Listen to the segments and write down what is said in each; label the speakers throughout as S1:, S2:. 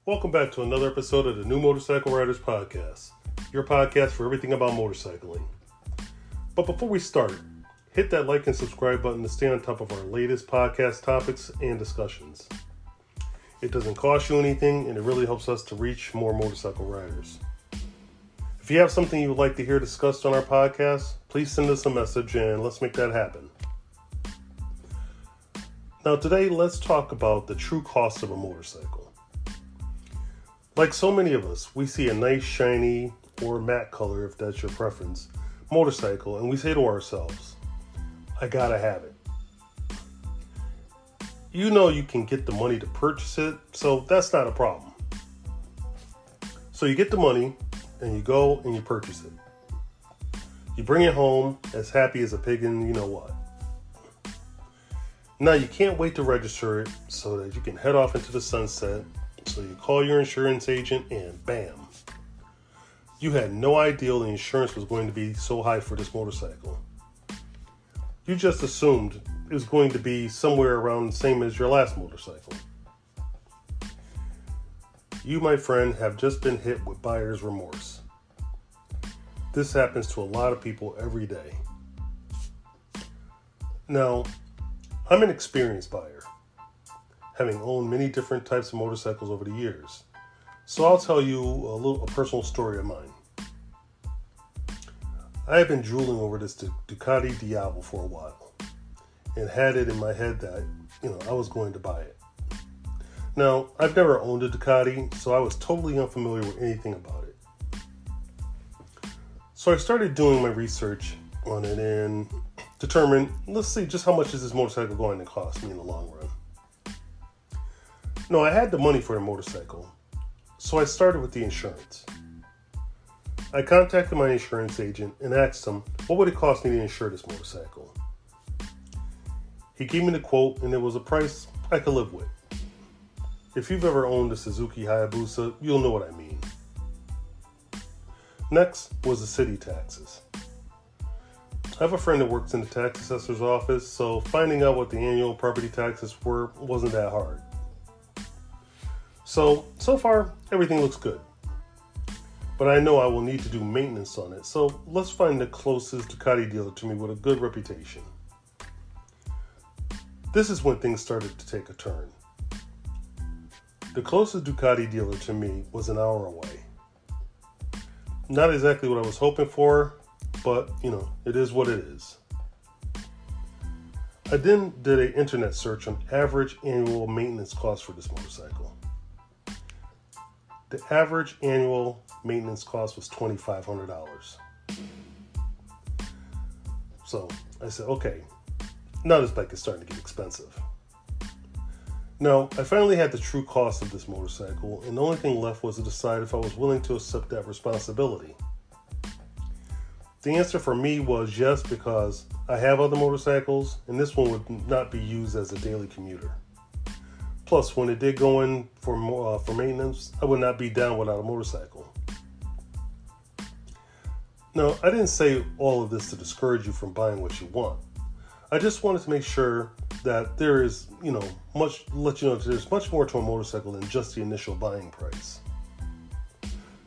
S1: Welcome back to another episode of the New Motorcycle Riders Podcast, your podcast for everything about motorcycling. But before we start, hit that like and subscribe button to stay on top of our latest podcast topics and discussions. It doesn't cost you anything, and it really helps us to reach more motorcycle riders. If you have something you would like to hear discussed on our podcast, please send us a message and let's make that happen. Now today, let's talk about the true cost of a motorcycle. Like so many of us, we see a nice shiny or matte color, if that's your preference, motorcycle, and we say to ourselves, I gotta have it. You know you can get the money to purchase it, so that's not a problem. So you get the money, and you go and you purchase it. You bring it home as happy as a pig in you know what. Now you can't wait to register it so that you can head off into the sunset. So you call your insurance agent and bam. You had no idea the insurance was going to be so high for this motorcycle. You just assumed it was going to be somewhere around the same as your last motorcycle. You, my friend, have just been hit with buyer's remorse. This happens to a lot of people every day. Now, I'm an experienced buyer, having owned many different types of motorcycles over the years. So I'll tell you a personal story of mine. I have been drooling over this Ducati Diavolo for a while and had it in my head that, I was going to buy it. Now, I've never owned a Ducati, so I was totally unfamiliar with anything about it. So I started doing my research on it and determined, let's see just how much is this motorcycle going to cost me in the long run. No, I had the money for the motorcycle, so I started with the insurance. I contacted my insurance agent and asked him, what would it cost me to insure this motorcycle? He gave me the quote, and it was a price I could live with. If you've ever owned a Suzuki Hayabusa, you'll know what I mean. Next was the city taxes. I have a friend that works in the tax assessor's office, so finding out what the annual property taxes were wasn't that hard. So far, everything looks good. But I know I will need to do maintenance on it, so let's find the closest Ducati dealer to me with a good reputation. This is when things started to take a turn. The closest Ducati dealer to me was an hour away. Not exactly what I was hoping for, but, it is what it is. I then did an internet search on average annual maintenance costs for this motorcycle. The average annual maintenance cost was $2,500. So I said, okay, now this bike is starting to get expensive. Now, I finally had the true cost of this motorcycle, and the only thing left was to decide if I was willing to accept that responsibility. The answer for me was yes, because I have other motorcycles, and this one would not be used as a daily commuter. Plus, when it did go in for maintenance, I would not be down without a motorcycle. Now, I didn't say all of this to discourage you from buying what you want. I just wanted to make sure that there is, there's much more to a motorcycle than just the initial buying price.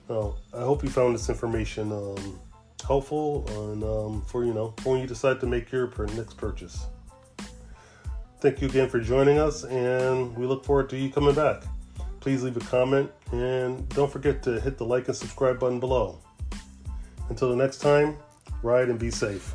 S1: Now, I hope you found this information helpful and for when you decide to make your next purchase. Thank you again for joining us, and we look forward to you coming back. Please leave a comment, and don't forget to hit the like and subscribe button below. Until the next time, ride and be safe.